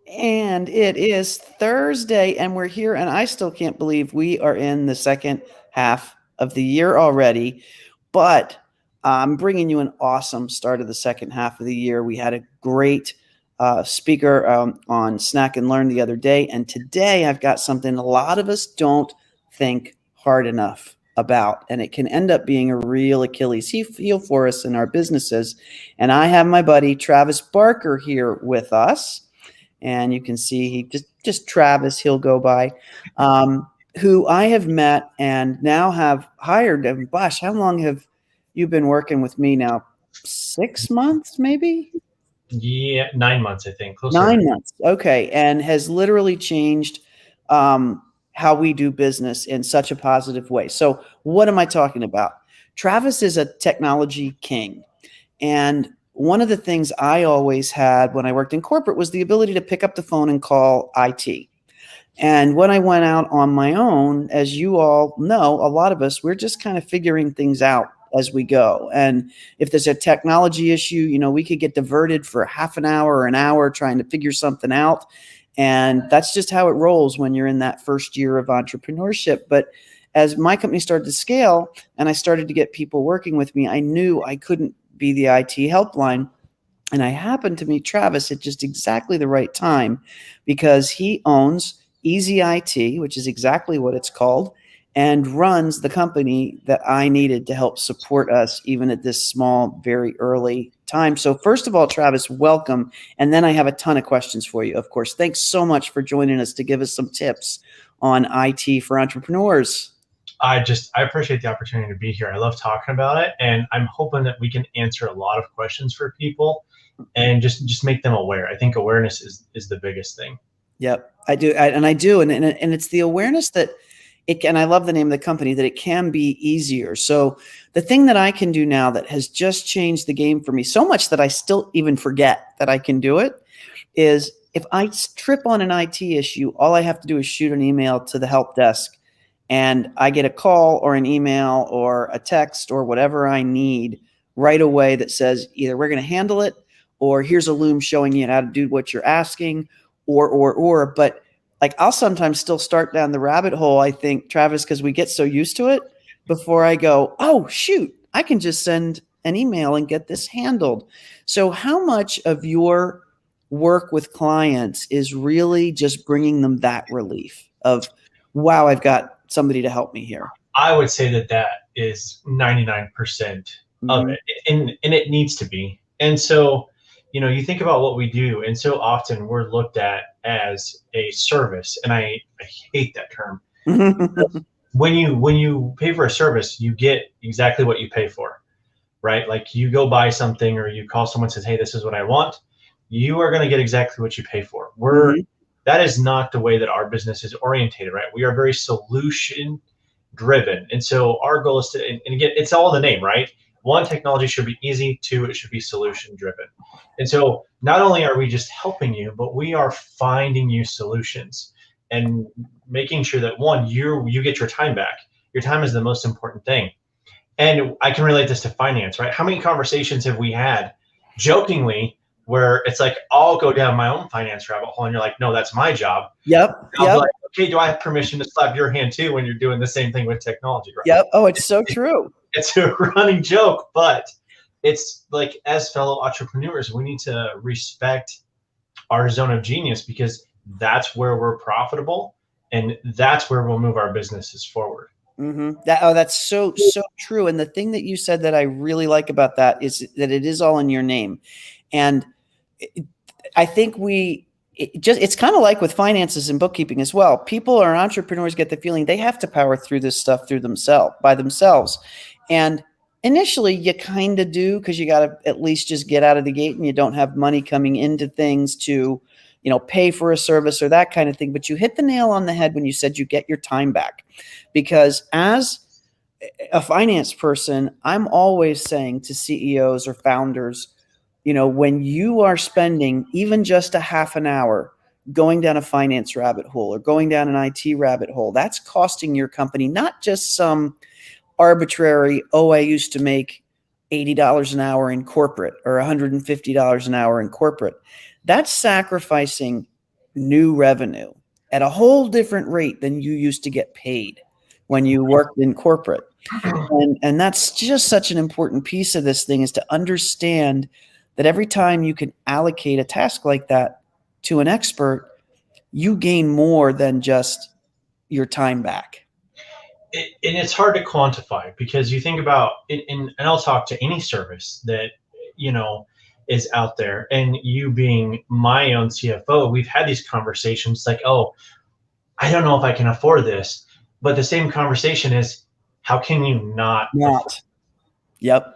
And it is Thursday, and we're here, and I still can't believe we are in the second half of the year already. But I'm bringing you an awesome start of the second half of the year. We had a great speaker on Snack and Learn the other day, and today I've got something a lot of us don't think hard enough about, and it can end up being a real Achilles heel for us in our businesses. And I have my buddy Travis Barker here with us, and you can see he just Travis he'll go by, who I have met and now have hired. And gosh, how long have you been working with me now? 6 months, maybe? Yeah, 9 months, I think. Closer to 9 months. Okay, and has literally changed how we do business in such a positive way. So, what am I talking about? Travis is a technology king. And one of the things I always had when I worked in corporate was the ability to pick up the phone and call IT. And when I went out on my own, as you all know, a lot of us, we're just kind of figuring things out as we go. And if there's a technology issue, we could get diverted for half an hour or an hour trying to figure something out. And that's just how it rolls when you're in that first year of entrepreneurship. But as my company started to scale and I started to get people working with me, I knew I couldn't be the IT helpline. And I happened to meet Travis at just exactly the right time because he owns EZ IT, which is exactly what it's called, and runs the company that I needed to help support us even at this small, very early time. So first of all, Travis, welcome. And then I have a ton of questions for you, of course. Thanks so much for joining us to give us some tips on IT for entrepreneurs. I appreciate the opportunity to be here. I love talking about it, and I'm hoping that we can answer a lot of questions for people and just make them aware. I think awareness is the biggest thing. Yep, I do. I do. And it's the awareness that it can, I love the name of the company, that it can be easier. So the thing that I can do now that has just changed the game for me so much that I still even forget that I can do it is if I trip on an IT issue, all I have to do is shoot an email to the help desk and I get a call or an email or a text or whatever I need right away that says either we're going to handle it or here's a Loom showing you how to do what you're asking or. But like I'll sometimes still start down the rabbit hole, I think, Travis, because we get so used to it before I go, oh, shoot, I can just send an email and get this handled. So how much of your work with clients is really just bringing them that relief of, wow, I've got somebody to help me here? I would say that is 99% of it, and it needs to be. And so, you think about what we do, and so often we're looked at as a service, and I hate that term. When you pay for a service, you get exactly what you pay for, right? Like you go buy something or you call someone and says, hey, this is what I want. You are going to get exactly what you pay for. That is not the way that our business is orientated, right? We are very solution driven. And so our goal is to, and again, it's all in the name, right? One, technology should be easy. Two, it should be solution driven. And so not only are we just helping you, but we are finding you solutions and making sure that one, you get your time back. Your time is the most important thing. And I can relate this to finance, right? How many conversations have we had jokingly where it's like, I'll go down my own finance rabbit hole, and you're like, no, that's my job. Yep. I'll be like, okay, do I have permission to slap your hand too when you're doing the same thing with technology, right? Yep. Oh, it's so true. It's a running joke, but it's like, as fellow entrepreneurs, we need to respect our zone of genius because that's where we're profitable and that's where we'll move our businesses forward. That's so true. And the thing that you said that I really like about that is that it is all in your name. And I think it's kind of like with finances and bookkeeping as well. People or entrepreneurs get the feeling they have to power through this stuff by themselves. And initially you kind of do, because you got to at least just get out of the gate and you don't have money coming into things to, pay for a service or that kind of thing. But you hit the nail on the head when you said you get your time back, because as a finance person, I'm always saying to CEOs or founders, when you are spending even just a half an hour going down a finance rabbit hole or going down an IT rabbit hole, that's costing your company not just some arbitrary, oh, I used to make $80 an hour in corporate or $150 an hour in corporate. That's sacrificing new revenue at a whole different rate than you used to get paid when you worked in corporate. And that's just such an important piece of this thing, is to understand that every time you can allocate a task like that to an expert, you gain more than just your time back. And it's hard to quantify, because you think about it, and I'll talk to any service that, you know, is out there. And you being my own CFO, we've had these conversations like, oh, I don't know if I can afford this. But the same conversation is, how can you not afford? Not. Yep.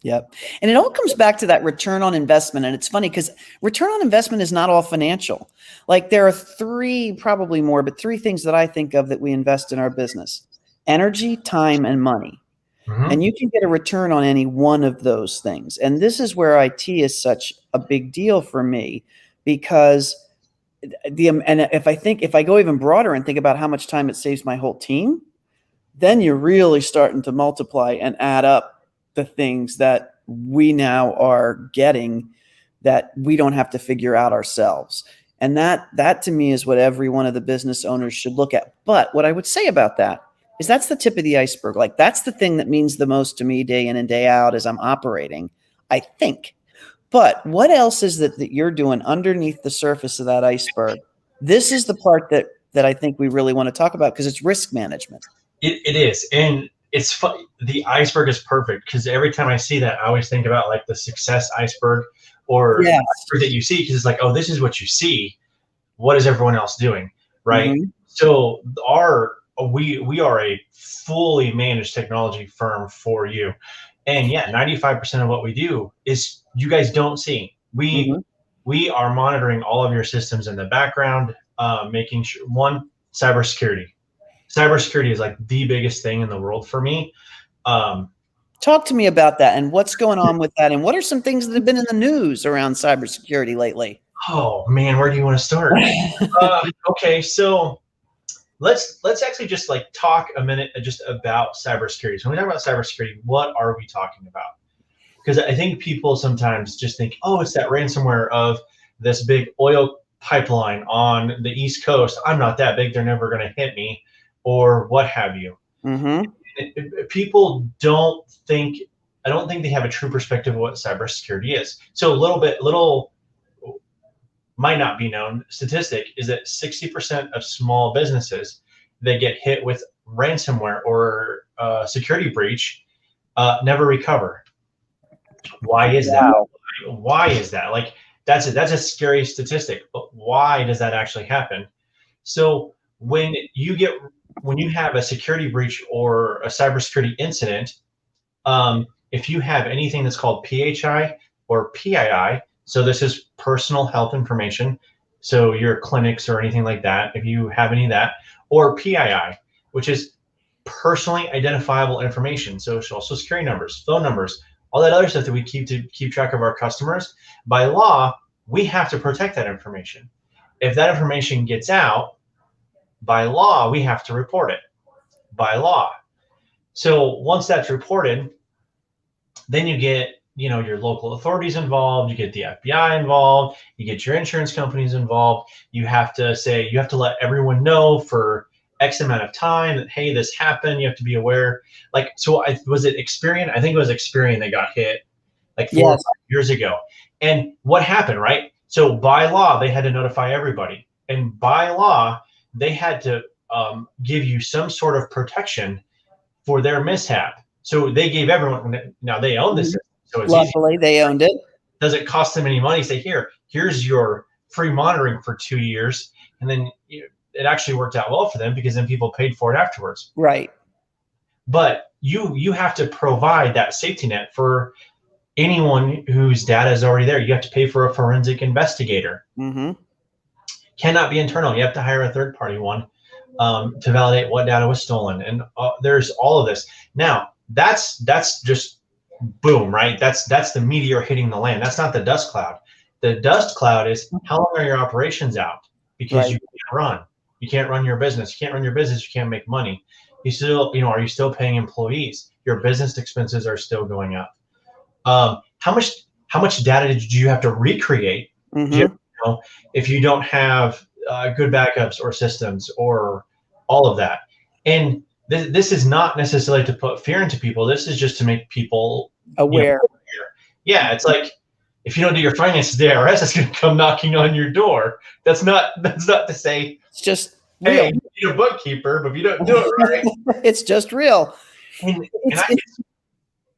Yep. And it all comes back to that return on investment. And it's funny because return on investment is not all financial. Like, there are three, probably more, but three things that I think of that we invest in our business: energy, time, and money. Mhm. And you can get a return on any one of those things. And this is where IT is such a big deal for me, because and if I go even broader and think about how much time it saves my whole team, then you're really starting to multiply and add up the things that we now are getting that we don't have to figure out ourselves. And that to me is what every one of the business owners should look at. But what I would say about that is, that's the tip of the iceberg. Like, that's the thing that means the most to me day in and day out as I'm operating, I think. But what else is that you're doing underneath the surface of that iceberg? This is the part that I think we really want to talk about, because it's risk management. It is, and it's fun. The iceberg is perfect, because every time I see that, I always think about like the success iceberg, or the Yes. iceberg that you see, because it's like, oh, this is what you see. What is everyone else doing, right? Mhm. So we are a fully managed technology firm for you, and yeah, 95% of what we do is you guys don't see. Mhm. We are monitoring all of your systems in the background, making sure, one, cybersecurity. Cybersecurity is like the biggest thing in the world for me. Um, Talk to me about that and what's going on with that, and what are some things that have been in the news around cybersecurity lately? oh man, where do you want to start? Okay, so let's actually just like talk a minute just about cybersecurity. So when we talk about cybersecurity, what are we talking about? Because I think people sometimes just think, oh, it's that ransomware of this big oil pipeline on the East Coast. I'm not that big; they're never going to hit me, or what have you. Mhm. People don't think, I don't think they have a true perspective of what cybersecurity is. So little might not be known statistic is that 60% of small businesses that get hit with ransomware or security breach never recover. Why is that? Wow. Why is that? Like, that's a scary statistic, but why does that actually happen? So when you have a security breach or a cybersecurity incident, if you have anything that's called PHI or PII, so this is personal health information, so your clinics or anything like that, if you have any of that, or PII, which is personally identifiable information, so social security numbers, phone numbers, all that other stuff that we keep to keep track of our customers. By law, we have to protect that information. If that information gets out, by law, we have to report it by law. So once that's reported, then you get, you know, your local authorities involved, you get the FBI involved, you get your insurance companies involved. You have to let everyone know for X amount of time that, hey, this happened. You have to be aware. Like, so was it Experian? I think it was Experian that got hit like 4 or 5 years ago. And what happened, right? So by law, they had to notify everybody, and by law, they had to give you some sort of protection for their mishap. So they gave everyone. Now they own this Mhm. system, so it's easy. Luckily, they owned it. Doesn't cost them any money. Say, here's your free monitoring for 2 years, and then it actually worked out well for them, because then people paid for it afterwards. Right. But you have to provide that safety net for anyone whose data is already there. You have to pay for a forensic investigator. Mhm. Cannot be internal. You have to hire a third party one to validate what data was stolen. And there's all of this. Now, that's just boom, right? That's the meteor hitting the land. That's not the dust cloud. The dust cloud is, how long are your operations out? Because Right. you can't run. You can't run your business. You can't run your business. You can't make money. You still, are you still paying employees? Your business expenses are still going up. How much data did you have to recreate? Do you have Mhm. know, if you don't have good backups or systems or all of that. And this is not necessarily to put fear into people. This is just to make people, Aware. aware. Yeah, it's like if you don't do your finances, the IRS is going to come knocking on your door. That's not to say, It's just real. hey, you need a bookkeeper, but if you don't do it right, It's just real. and It's, I, it's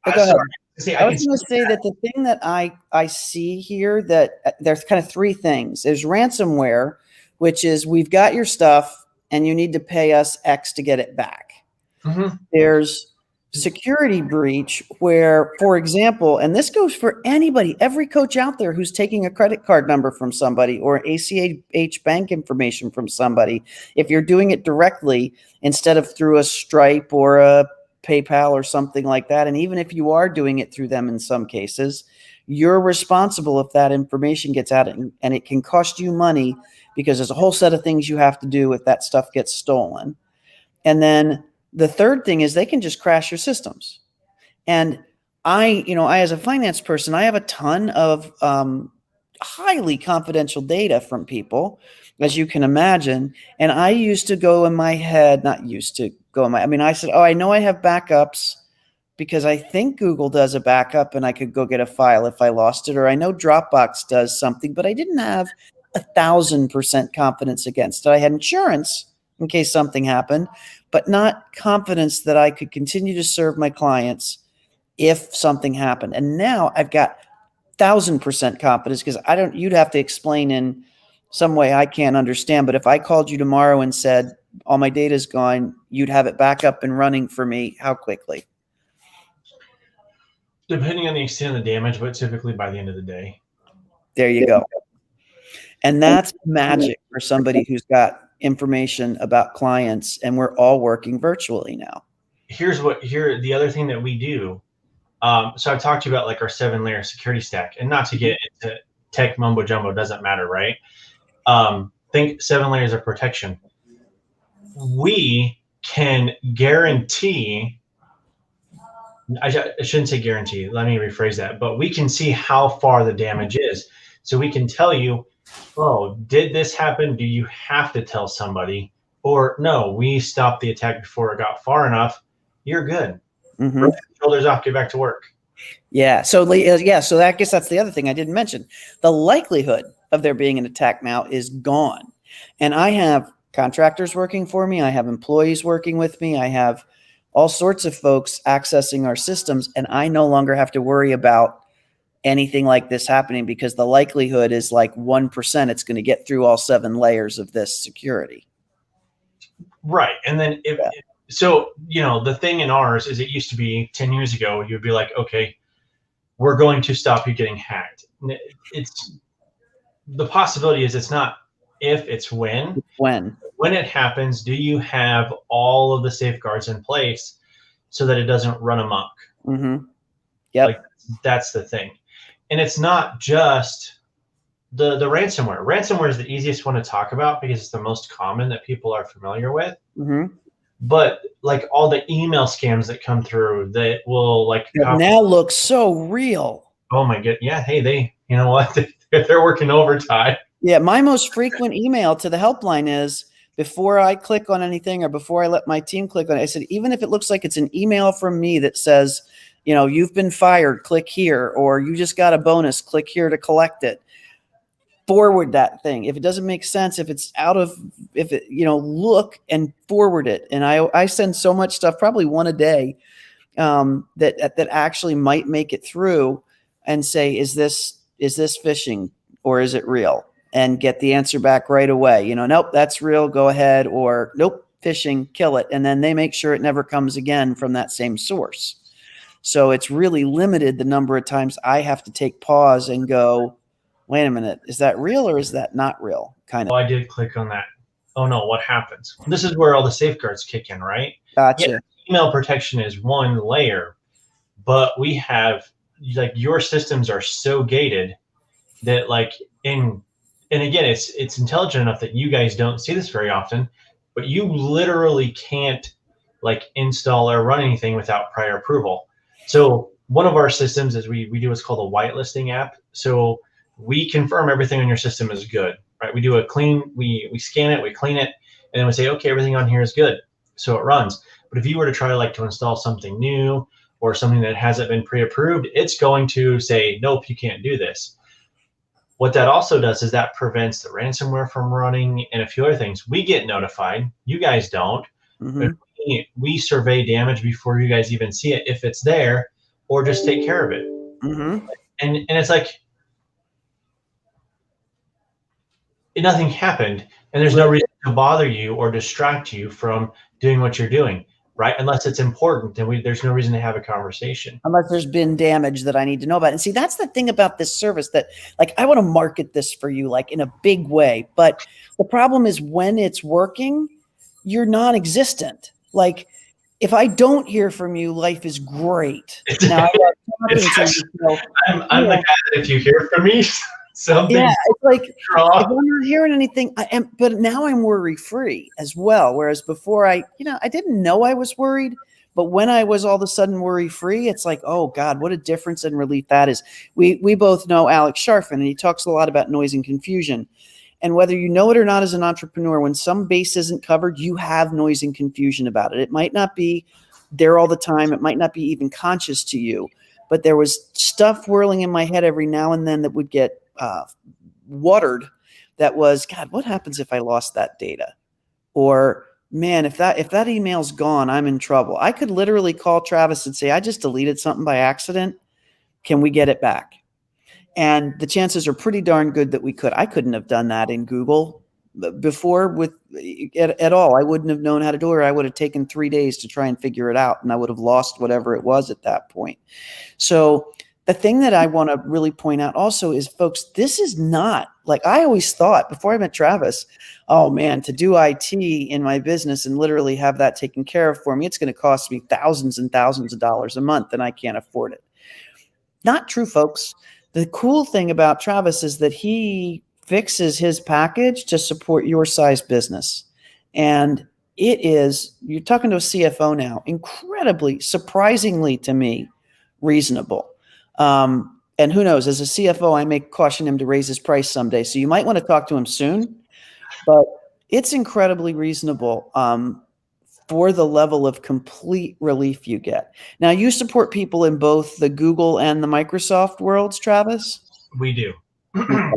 oh, go ahead. sorry, see, I I was can see going to say that the thing that I see here, that there's kind of three things. There's ransomware, which is we've got your stuff and you need to pay us X to get it back. Mhm. There's security breach where, for example, and this goes for anybody, every coach out there who's taking a credit card number from somebody or ACH bank information from somebody, if you're doing it directly instead of through a Stripe or a PayPal or something like that, and even if you are doing it through them in some cases, you're responsible if that information gets out, and it can cost you money because there's a whole set of things you have to do if that stuff gets stolen. And then the third thing is they can just crash your systems. And I, as a finance person, I have a ton of highly confidential data from people, as you can imagine. And I used to go in my head, not used to go in my, I mean, I said, oh, I know I have backups because I think Google does a backup and I could go get a file if I lost it, or I know Dropbox does something, but I didn't have 1,000% confidence against it. I had insurance in case something happened, but not confidence that I could continue to serve my clients if something happened. And now I've got 1,000% confidence because you'd have to explain in some way I can't understand. But if I called you tomorrow and said, all my data is gone, you'd have it back up and running for me. How quickly? depending on the extent of the damage, but typically by the end of the day. There you go. And that's magic for somebody who's got information about clients, and we're all working virtually now. The other thing that we do. So I've talked to you about like our 7-layer security stack, and not to get into tech mumbo jumbo, doesn't matter, right? Think 7 layers of protection. We can guarantee, I shouldn't say guarantee, let me rephrase that, but we can see how far the damage is. So we can tell you, oh, did this happen? Do you have to tell somebody? Or no, we stopped the attack before it got far enough. You're good. Mm-hmm. Brush your shoulders off, get back to work. Yeah. So I guess that's the other thing I didn't mention. The likelihood of there being an attack now is gone. And I have contractors working for me. I have employees working with me. I have all sorts of folks accessing our systems, and I no longer have to worry about anything like this happening because the likelihood is like 1% it's going to get through all 7 layers of this security. Right. And then so, the thing in ours is it used to be 10 years ago, you'd be like, okay, we're going to stop you getting hacked. It's the possibility is it's not if, it's when. When it happens, do you have all of the safeguards in place so that it doesn't run amok? Mm-hmm. Yep. Like that's the thing. And it's not just the ransomware. Ransomware is the easiest one to talk about because it's the most common that people are familiar with. Mm-hmm. But like all the email scams that come through that will now look so real. Oh my god. Yeah. Hey, you know what? They're working overtime. Yeah. My most frequent email to the helpline is, before I click on anything or before I let my team click on it, I said, even if it looks like it's an email from me that says, you've been fired, click here, or you just got a bonus, click here to collect it. Forward that thing. If it doesn't make sense, if it's look and forward it. And I send so much stuff, probably one a day, that actually might make it through and say, is this phishing or is it real? And get the answer back right away. Nope, that's real, go ahead, or nope, phishing, kill it. And then they make sure it never comes again from that same source. So it's really limited the number of times I have to take pause and go, wait a minute, is that real or is that not real? Kind of. Oh, I did click on that. Oh no, what happens? This is where all the safeguards kick in, right? Gotcha. Yeah, email protection is one layer, but we have your systems are so gated that and again, it's intelligent enough that you guys don't see this very often, but you literally can't install or run anything without prior approval. So one of our systems is we do what's called a whitelisting app. So we confirm everything on your system is good, right? We do a clean, we scan it, we clean it, and then we say, okay, everything on here is good. So it runs. But if you were to try to install something new or something that hasn't been pre-approved, it's going to say, nope, you can't do this. What that also does is that prevents the ransomware from running and a few other things. We get notified, you guys don't. Mm-hmm. We survey damage before you guys even see it, if it's there, or just take care of it. Mm-hmm. And it's like nothing happened, and there's no reason to bother you or distract you from doing what you're doing, right? Unless it's important, then there's no reason to have a conversation. Unless there's been damage that I need to know about. And see, that's the thing about this service that I want to market this for you in a big way. But the problem is when it's working, you're non-existent. If I don't hear from you, life is great. Now I got talking to you, so, I'm the guy that if you hear from me, something. Yeah, it's if I'm not hearing anything, I am. But now I'm worry-free as well. Whereas before, I didn't know I was worried. But when I was all of a sudden worry-free, it's like, oh God, what a difference and relief that is. We both know Alex Sharfin, and he talks a lot about noise and confusion. And whether you know it or not as an entrepreneur, when some base isn't covered, you have noise and confusion about it. It might not be there all the time. It might not be even conscious to you. But there was stuff whirling in my head every now and then that would get watered. That was, God, what happens if I lost that data? Or, man, if that email's gone, I'm in trouble. I could literally call Travis and say, I just deleted something by accident. Can we get it back? And the chances are pretty darn good that we could. I couldn't have done that in Google before at all. I wouldn't have known how to do it. I would have taken 3 days to try and figure it out, and I would have lost whatever it was at that point. So the thing that I want to really point out also is, folks, this is not I always thought before I met Travis, oh man, to do IT in my business and literally have that taken care of for me, it's going to cost me thousands and thousands of dollars a month, and I can't afford it. Not true, folks. The cool thing about Travis is that he fixes his package to support your size business. And it is, you're talking to a CFO now, incredibly, surprisingly to me, reasonable. And who knows, as a CFO, I may caution him to raise his price someday. So you might want to talk to him soon, but it's incredibly reasonable for the level of complete relief you get. Now, you support people in both the Google and the Microsoft worlds, Travis? We do. We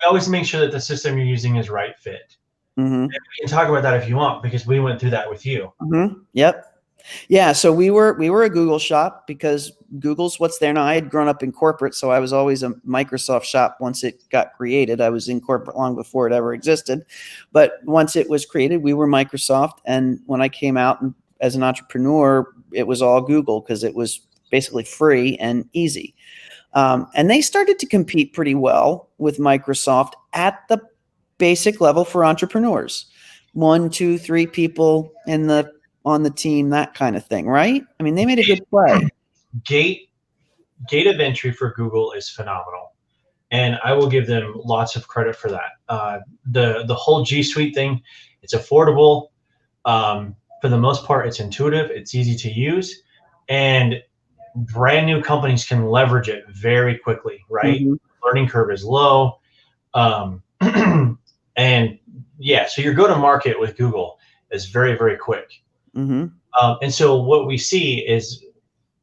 always make sure that the system you're using is right fit. Mm-hmm. And we can talk about that if you want, because we went through that with you. Mm-hmm. Yep. Yeah, so we were a Google shop because Google's what's there now. I had grown up in corporate, so I was always a Microsoft shop once it got created. I was in corporate long before it ever existed. But once it was created, we were Microsoft. And when I came out as an entrepreneur, it was all Google because it was basically free and easy. And they started to compete pretty well with Microsoft at the basic level for entrepreneurs. 1, 2, 3 people on the team, that kind of thing, right? I mean, they made a good play. Gate of entry for Google is phenomenal, and I will give them lots of credit for that. The whole G Suite thing, it's affordable. For the most part, it's intuitive, it's easy to use, and brand new companies can leverage it very quickly, right? Mm-hmm. Learning curve is low. And yeah, so your go-to-market with Google is very, very quick. Mm-hmm. And so what we see is,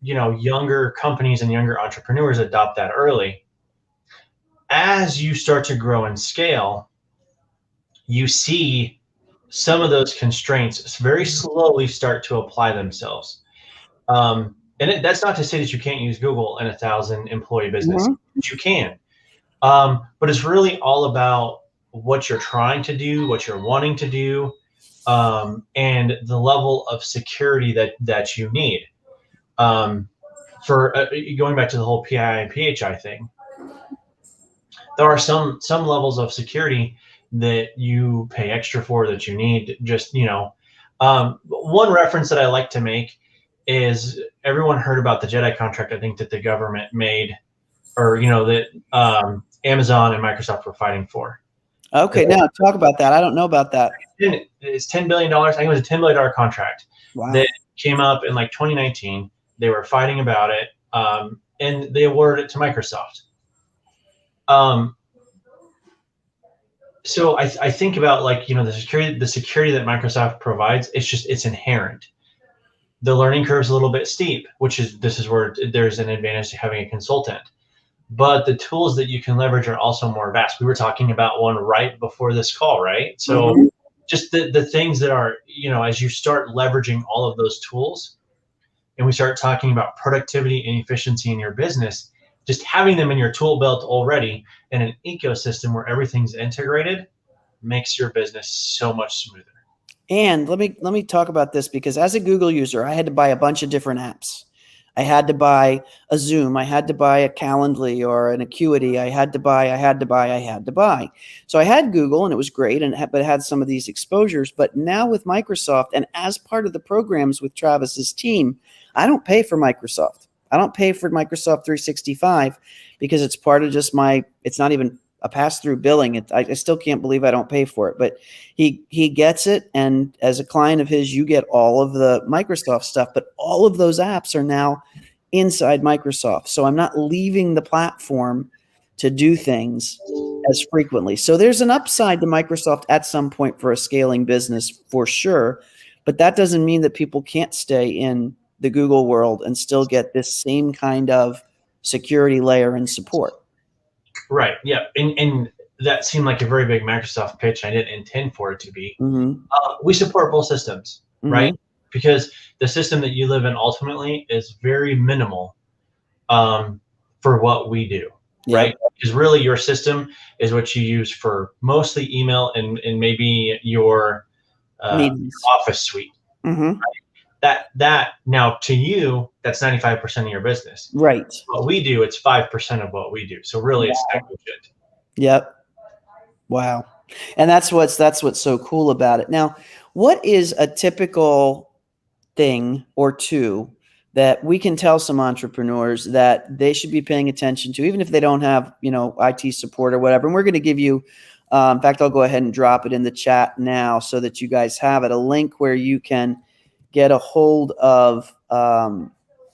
younger companies and younger entrepreneurs adopt that early. As you start to grow and scale, you see some of those constraints very slowly start to apply themselves. That's not to say that you can't use Google in a 1,000-employee business. Mm-hmm. You can. But it's really all about what you're trying to do, what you're wanting to do, and the level of security that you need. For going back to the whole PII and PHI thing, there are some levels of security that you pay extra for that you need. Just one reference that I like to make is, everyone heard about the JEDI contract, I think, that the government made, or that Amazon and Microsoft were fighting for. Okay, now talk about that. I don't know about that. It's $10 billion. I think it was a $10 billion contract. Wow. That came up in 2019. They were fighting about it, and they awarded it to Microsoft. Um, so I think about, like, the security that Microsoft provides. It's inherent. The learning curve is a little bit steep, this is where there's an advantage to having a consultant. But the tools that you can leverage are also more vast. We were talking about one right before this call, right? So Mhm. just the things that are, as you start leveraging all of those tools, and we start talking about productivity and efficiency in your business, just having them in your tool belt already in an ecosystem where everything's integrated makes your business so much smoother. And let me talk about this, because as a Google user, I had to buy a bunch of different apps. I had to buy a Zoom. I had to buy a Calendly or an Acuity. I had to buy. So I had Google, and it was great, but it had some of these exposures. But now with Microsoft, and as part of the programs with Travis's team, I don't pay for Microsoft. I don't pay for Microsoft 365 because it's part of just it's not even a pass-through billing. I still can't believe I don't pay for it, but he gets it. And as a client of his, you get all of the Microsoft stuff, but all of those apps are now inside Microsoft. So I'm not leaving the platform to do things as frequently. So there's an upside to Microsoft at some point for a scaling business for sure. But that doesn't mean that people can't stay in the Google world and still get this same kind of security layer and support. Right. Yeah. And that seemed like a very big Microsoft pitch. I didn't intend for it to be. Mm-hmm. We support both systems, right? Mm-hmm. Because the system that you live in ultimately is very minimal, for what we do, Yep. right? Because really your system is what you use for mostly email and maybe your Meetings. office suite. Mm-hmm. That now to you, that's 95% of your business. Right. What we do, it's 5% of what we do. So really it's Wow. negligent. Yep. Wow. And that's what's so cool about it. Now, what is a typical thing or two that we can tell some entrepreneurs that they should be paying attention to, even if they don't have, IT support or whatever? And we're going to give you, in fact, I'll go ahead and drop it in the chat now so that you guys have it, a link where you can get a hold of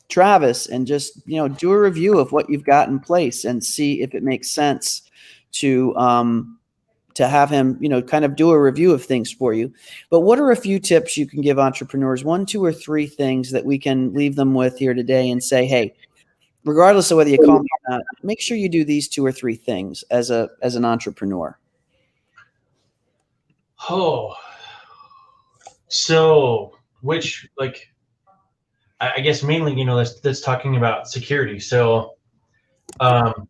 Travis and just, do a review of what you've got in place and see if it makes sense to have him, kind of do a review of things for you. But what are a few tips you can give entrepreneurs, one, two, or three things that we can leave them with here today and say, hey, regardless of whether you call me or not, make sure you do these two or three things as an entrepreneur? Oh, so which, like, I guess mainly, that's talking about security. So um,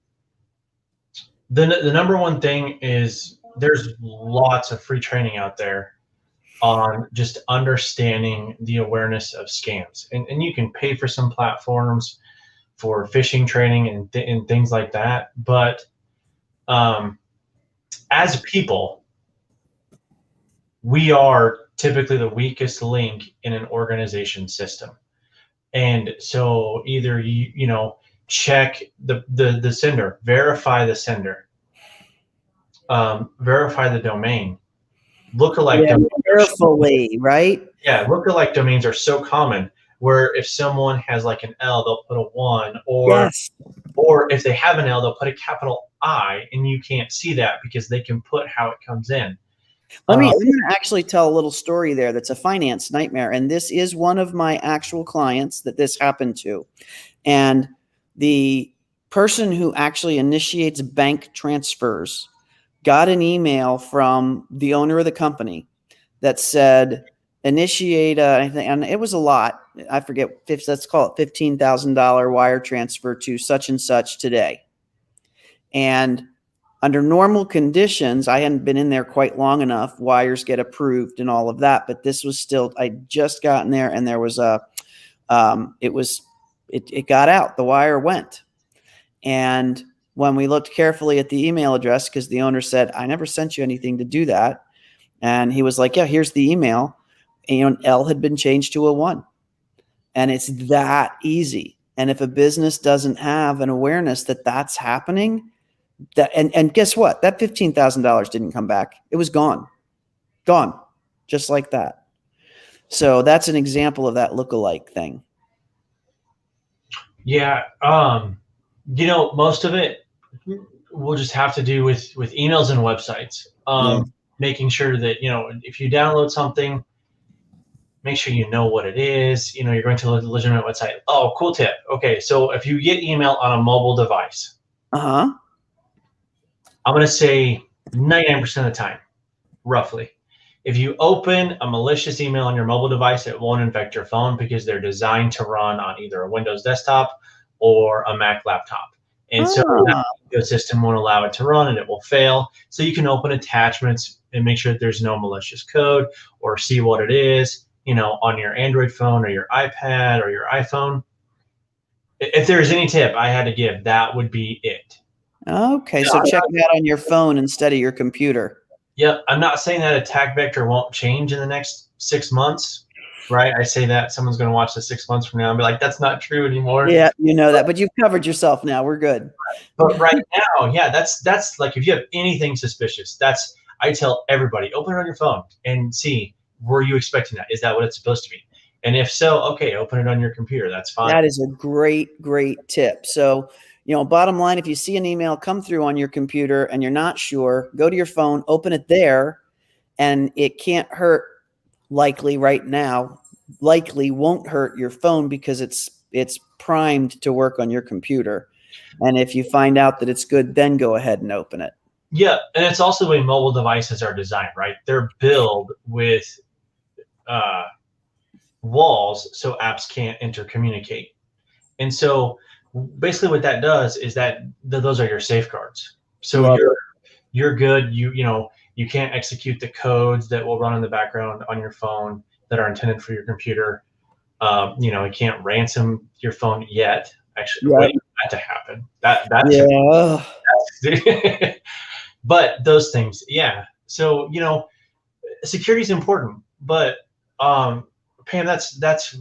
the number one thing is there's lots of free training out there on just understanding the awareness of scams, and you can pay for some platforms for phishing training and things like that. But um, as people, we are typically the weakest link in an organization system. And so either check the sender, verify the sender, verify the domain. Lookalike Yeah, domains carefully, right? lookalike domains are so common, where if someone has like an L, they'll put a one, Yes. or if they have an L, they'll put a capital I, and you can't see that because they can put how it comes in. I'm Um, going to actually tell a little story there that's a finance nightmare. And this is one of my actual clients that this happened to. And the person who actually initiates bank transfers got an email from the owner of the company that said, initiate and it was a lot. I forget, let's call it $15,000 wire transfer to such and such today. And under normal conditions, I hadn't been in there quite long enough. Wires get approved and all of that, but this was still, I just gotten there, and there was it got out. The wire went. And when we looked carefully at the email address, because the owner said, I never sent you anything to do that. And he was like, yeah, here's the email. And L had been changed to a 1. And it's that easy. And if a business doesn't have an awareness that that's happening, and guess what? That $15,000 didn't come back. It was gone, just like that. So that's an example of that lookalike thing. yeah, most of it, will just have to do with emails and websites. Yeah. Making sure that, if you download something, make sure you know what it is. You're going to a legitimate website. Oh, cool tip. Okay, so if you get email on a mobile device, Uh-huh. I'm going to say 99% of the time, roughly, if you open a malicious email on your mobile device, it won't infect your phone because they're designed to run on either a Windows desktop or a Mac laptop. And so that Ah, ecosystem won't allow it to run and it will fail. So you can open attachments and make sure that there's no malicious code or see what it is, on your Android phone or your iPad or your iPhone. If there's any tip I had to give, that would be it. okay. No, So check it out on your phone instead of your computer. Yep, I'm not saying that attack vector won't change in the next 6 months, right? I say that someone's going to watch this 6 months from now and be like, "That's not true anymore." Yeah, you know that, but you've covered yourself now. We're good. But right now, yeah, that's like if you have anything suspicious, I tell everybody, open it on your phone and see, were you expecting that? Is that what it's supposed to be? And if so, okay, open it on your computer. That's fine. That is a great, great tip. So, bottom line, if you see an email come through on your computer and you're not sure, go to your phone, open it there, and it can't hurt likely right now, likely won't hurt your phone because it's primed to work on your computer. And if you find out that it's good, then go ahead and open it. Yeah, and it's also the way mobile devices are designed, right? They're built with uh, walls so apps can't intercommunicate. And so basically what that does is that those are your safeguards. So Love you're good. You can't execute the codes that will run in the background on your phone that are intended for your computer. You can't ransom your phone yet. Actually, Yep. waiting for that to happen. That Yeah. but those things, yeah. So security is important, but Pam, that's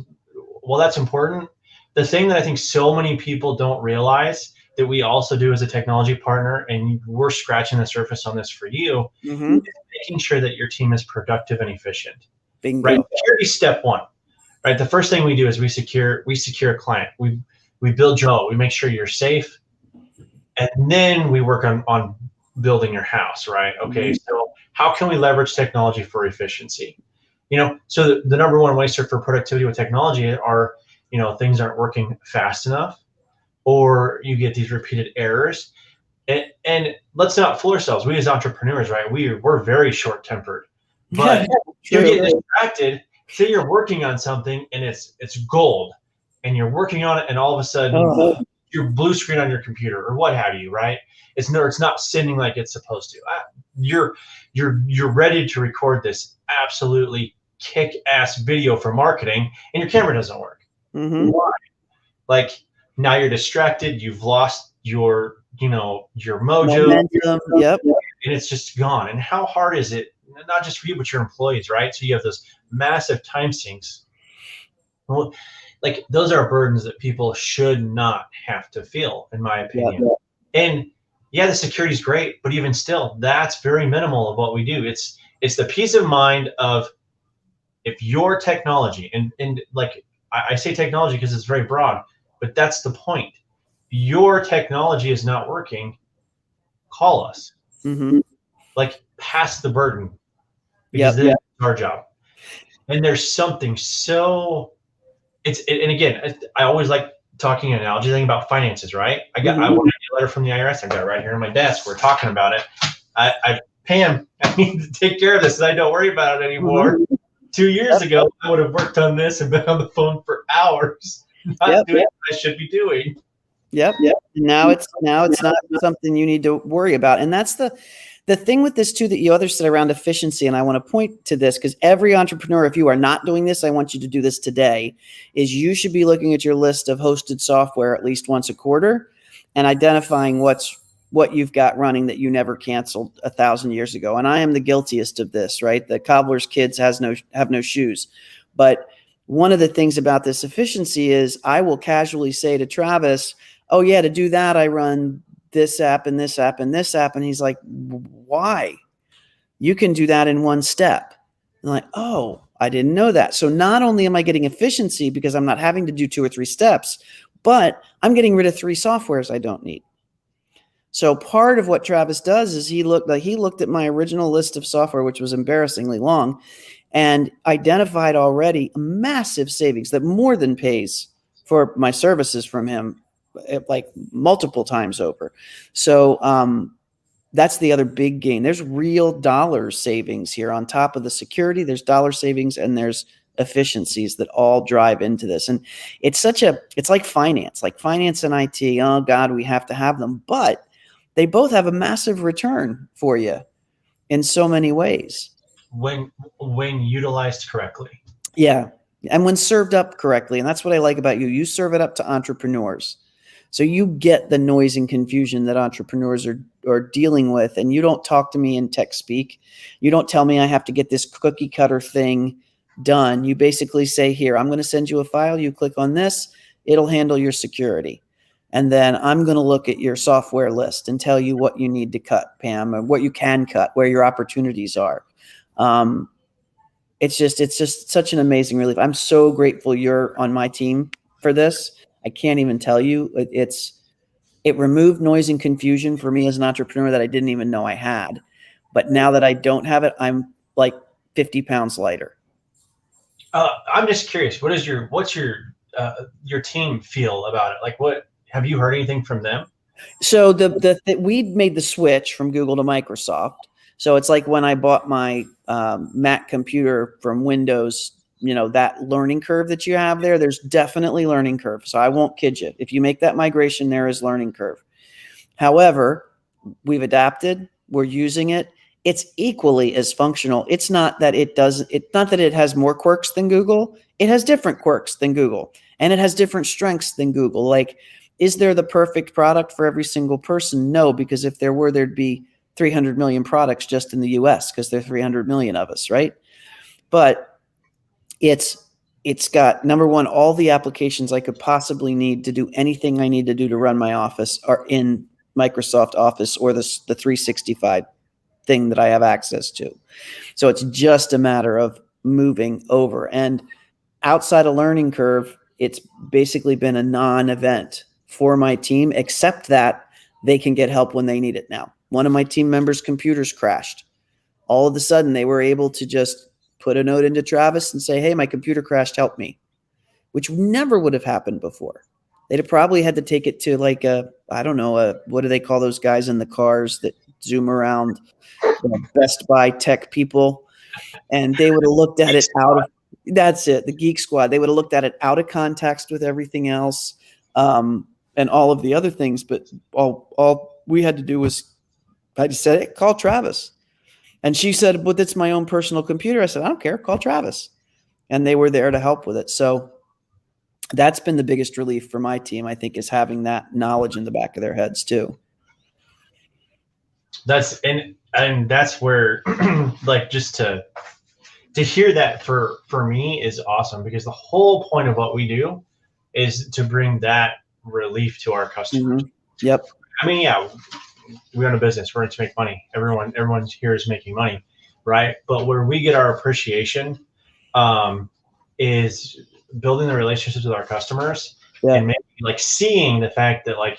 important. The thing that I think so many people don't realize that we also do as a technology partner, and we're scratching the surface on this for you, Mm-hmm. is making sure that your team is productive and efficient. Right? Bingo. Security is step one. Right? The first thing we do is we secure a client. We build your we make sure you're safe, and then we work on building your house. Right? Okay. Mm-hmm. So how can we leverage technology for efficiency? So the number one waster for productivity with technology are, things aren't working fast enough, or you get these repeated errors. And let's not fool ourselves. We as entrepreneurs, right? We're very short tempered, but you get distracted. Say you're working on something and it's gold, and you're working on it, and all of a sudden your blue screen on your computer or what have you, right? It's not sending like it's supposed to. You're ready to record this absolutely kick-ass video for marketing, and your camera doesn't work. Mm-hmm. Why? Like, now you're distracted. You've lost your mojo. Momentum. Yep. And it's just gone. And how hard is it? Not just for you, but your employees, right? So you have those massive time sinks. Well, like, those are burdens that people should not have to feel, in my opinion. Yep. And yeah, the security is great, but even still, that's very minimal of what we do. It's the peace of mind of, if your technology, and like I say technology because it's very broad, but that's the point. Your technology is not working, call us. Mm-hmm. Like, pass the burden, because that's our job. And there's something so and again, I always like talking analogy thing about finances, right? I wanted a letter from the IRS. I got it right here on my desk. We're talking about it. Pam, I need to take care of this, and I don't worry about it anymore. 2 years ago, I would have worked on this and been on the phone for hours, not doing what I should be doing. Yep. Now it's not something you need to worry about. And that's the thing with this too, that you others said around efficiency. And I want to point to this, because every entrepreneur, if you are not doing this, I want you to do this today, is you should be looking at your list of hosted software at least once a quarter and identifying what you've got running that you never canceled 1,000 years ago. And I am the guiltiest of this, right? The cobbler's kids have no shoes. But one of the things about this efficiency is I will casually say to Travis, oh yeah, to do that, I run this app and this app and this app. And he's like, why? You can do that in one step. I'm like, oh, I didn't know that. So not only am I getting efficiency because I'm not having to do 2 or 3 steps, but I'm getting rid of 3 softwares I don't need. So part of what Travis does is he looked at my original list of software, which was embarrassingly long, and identified already massive savings that more than pays for my services from him, like multiple times over. So that's the other big gain. There's real dollar savings here on top of the security. There's dollar savings and there's efficiencies that all drive into this. And it's like finance and IT. Oh God, we have to have them, but they both have a massive return for you in so many ways. When utilized correctly. Yeah. And when served up correctly. And that's what I like about you. You serve it up to entrepreneurs. So you get the noise and confusion that entrepreneurs are dealing with. And you don't talk to me in tech speak. You don't tell me I have to get this cookie cutter thing done. You basically say, here, I'm going to send you a file. You click on this. It'll handle your security. And then I'm going to look at your software list and tell you what you need to cut, Pam, or what you can cut, where your opportunities are. It's just such an amazing relief. I'm so grateful you're on my team for this. I can't even tell you. It removed noise and confusion for me as an entrepreneur that I didn't even know I had. But now that I don't have it, I'm like 50 pounds lighter. I'm just curious. What's your team feel about it? Like, what have you heard anything from them? So we made the switch from Google to Microsoft. So it's like when I bought my Mac computer from Windows, that learning curve that you have there, there's definitely learning curve. So I won't kid you. If you make that migration, there is learning curve. However, we've adapted, we're using it. It's equally as functional. It's not that it has more quirks than Google. It has different quirks than Google, and it has different strengths than Google. Like, is there the perfect product for every single person? No, because if there were, there'd be 300 million products just in the US because there are 300 million of us, right? But it's got, number one, all the applications I could possibly need to do anything I need to do to run my office are in Microsoft Office or the 365 thing that I have access to. So it's just a matter of moving over. And outside a learning curve, it's basically been a non-event for my team, except that they can get help when they need it now. One of my team members' computers crashed. All of a sudden, they were able to just put a note into Travis and say, hey, my computer crashed, help me, which never would have happened before. They'd have probably had to take it to what do they call those guys in the cars that zoom around, Best Buy tech people, and they would have looked at it that's it, the Geek Squad. They would have looked at it out of context with everything else, and all of the other things. But all we had to do was, I just said, hey, call Travis. And she said, but it's my own personal computer. I said, I don't care, call Travis. And they were there to help with it. So that's been the biggest relief for my team, I think, is having that knowledge in the back of their heads too. And that's where like, just to hear that for me is awesome, because the whole point of what we do is to bring that relief to our customers. Mm-hmm. Yep. I mean, yeah, we own a business. We're in to make money. Everyone here is making money, right? But where we get our appreciation is building the relationships with our customers, and maybe like seeing the fact that like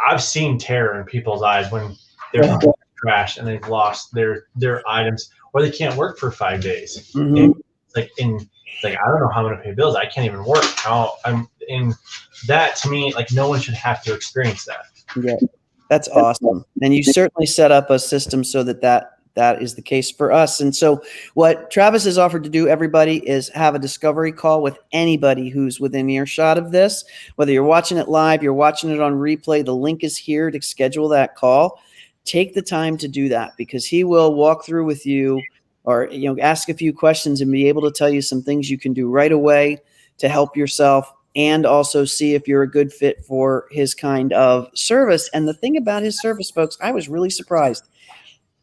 I've seen terror in people's eyes when they're crashed and they've lost their items, or they can't work for 5 days. Mm-hmm. Like I don't know how I'm gonna pay bills. I can't even work. And that, to me, like, no one should have to experience that. Yeah, that's awesome. And you certainly set up a system so that is the case for us. And so what Travis has offered to do, everybody, is have a discovery call with anybody who's within earshot of this. Whether you're watching it live, you're watching it on replay, the link is here to schedule that call. Take the time to do that, because he will walk through with you, or ask a few questions and be able to tell you some things you can do right away to help yourself, and also see if you're a good fit for his kind of service. And the thing about his service, folks, I was really surprised.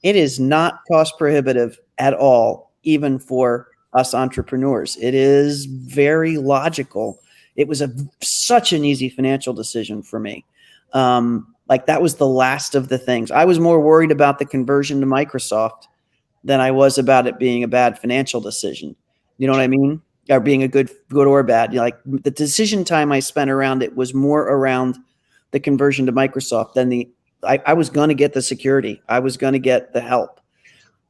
It is not cost prohibitive at all, even for us entrepreneurs. It is very logical. It was such an easy financial decision for me. Like, that was the last of the things. I was more worried about the conversion to Microsoft than I was about it being a bad financial decision. You know what I mean? Or being a good or bad. Like, the decision time I spent around it was more around the conversion to Microsoft than the I was going to get the security. I was going to get the help.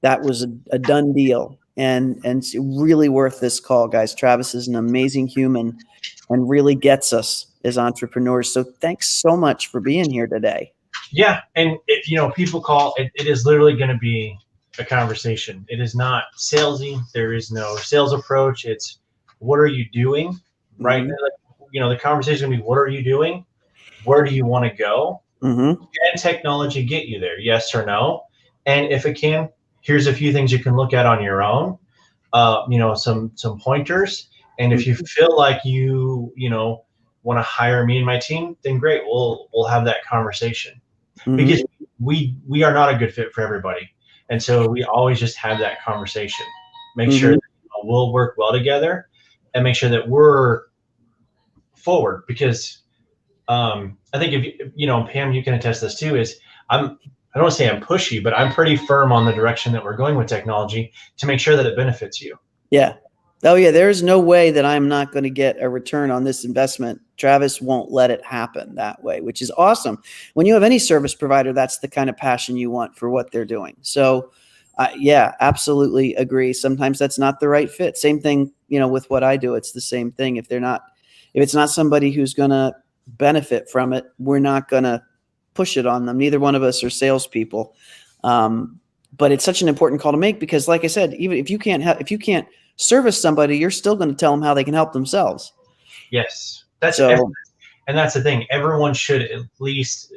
That was a done deal. And it's really worth this call, guys. Travis is an amazing human and really gets us as entrepreneurs. So thanks so much for being here today. Yeah, and if people call, it is literally going to be a conversation. It is not salesy. There is no sales approach. It's what are you doing, right? Mm-hmm. Like, the conversation will be what are you doing? Where do you want to go? Mm-hmm. Can technology get you there? Yes or no? And if it can, here's a few things you can look at on your own. Some pointers. And if you feel like you want to hire me and my team, then great. We'll have that conversation because we are not a good fit for everybody, and so we always just have that conversation. Make sure that, we'll work well together, and make sure that we're forward because I think if Pam, you can attest this too. I don't want to say I'm pushy, but I'm pretty firm on the direction that we're going with technology to make sure that it benefits you. Yeah. Oh yeah. There's no way that I'm not going to get a return on this investment. Travis won't let it happen that way, which is awesome. When you have any service provider, that's the kind of passion you want for what they're doing. So yeah, absolutely agree. Sometimes that's not the right fit. Same thing, with what I do, it's the same thing. If it's not somebody who's going to benefit from it, we're not going to push it on them. Neither one of us are salespeople. But it's such an important call to make because, like I said, even if you can't service somebody, you're still going to tell them how they can help themselves. Yes, that's the thing. Everyone should at least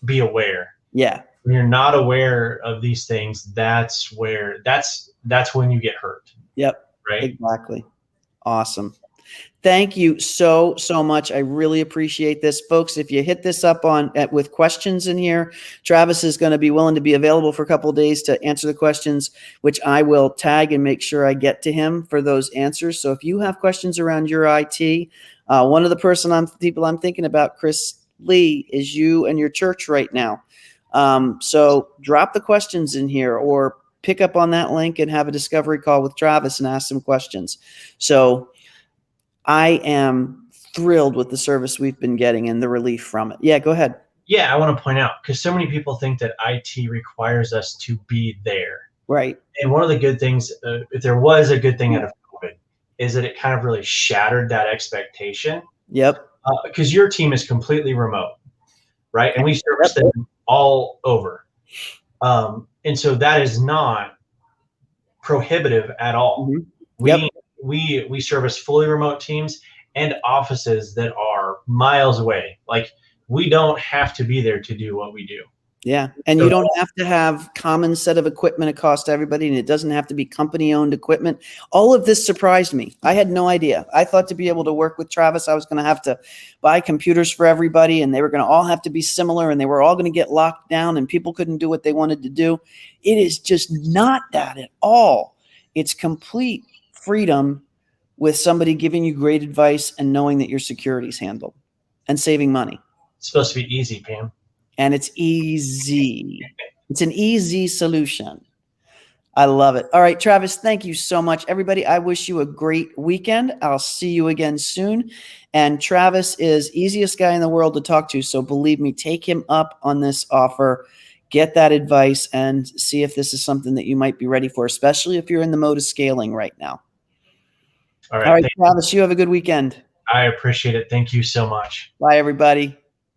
be aware. Yeah. When you're not aware of these things, that's when you get hurt. Yep. Right. Exactly. Awesome. Thank you so much. I really appreciate this, folks. If you hit this up with questions in here, Travis is going to be willing to be available for a couple of days to answer the questions, which I will tag and make sure I get to him for those answers. So if you have questions around your IT, one of the people I'm thinking about, Chris Lee, is you and your church right now. So drop the questions in here or pick up on that link and have a discovery call with Travis and ask some questions. So I am thrilled with the service we've been getting and the relief from it. Yeah, go ahead. Yeah, I want to point out because so many people think that IT requires us to be there. Right. And one of the good things, if there was a good thing out of COVID, is that it kind of really shattered that expectation. Yep. Because your team is completely remote, right? And we service them all over. And so that is not prohibitive at all. We service fully remote teams and offices that are miles away. Like we don't have to be there to do what we do. Yeah. And you don't have to have common set of equipment across to everybody, and it doesn't have to be company owned equipment. All of this surprised me. I had no idea. I thought to be able to work with Travis, I was going to have to buy computers for everybody, and they were going to all have to be similar, and they were all going to get locked down, and people couldn't do what they wanted to do. It is just not that at all. It's complete freedom with somebody giving you great advice and knowing that your security is handled and saving money. It's supposed to be easy, Pam. And it's easy. It's an easy solution. I love it. All right, Travis, thank you so much. Everybody, I wish you a great weekend. I'll see you again soon. And Travis is easiest guy in the world to talk to. So believe me, take him up on this offer. Get that advice and see if this is something that you might be ready for, especially if you're in the mode of scaling right now. All right, Travis, you have a good weekend. I appreciate it. Thank you so much. Bye, everybody.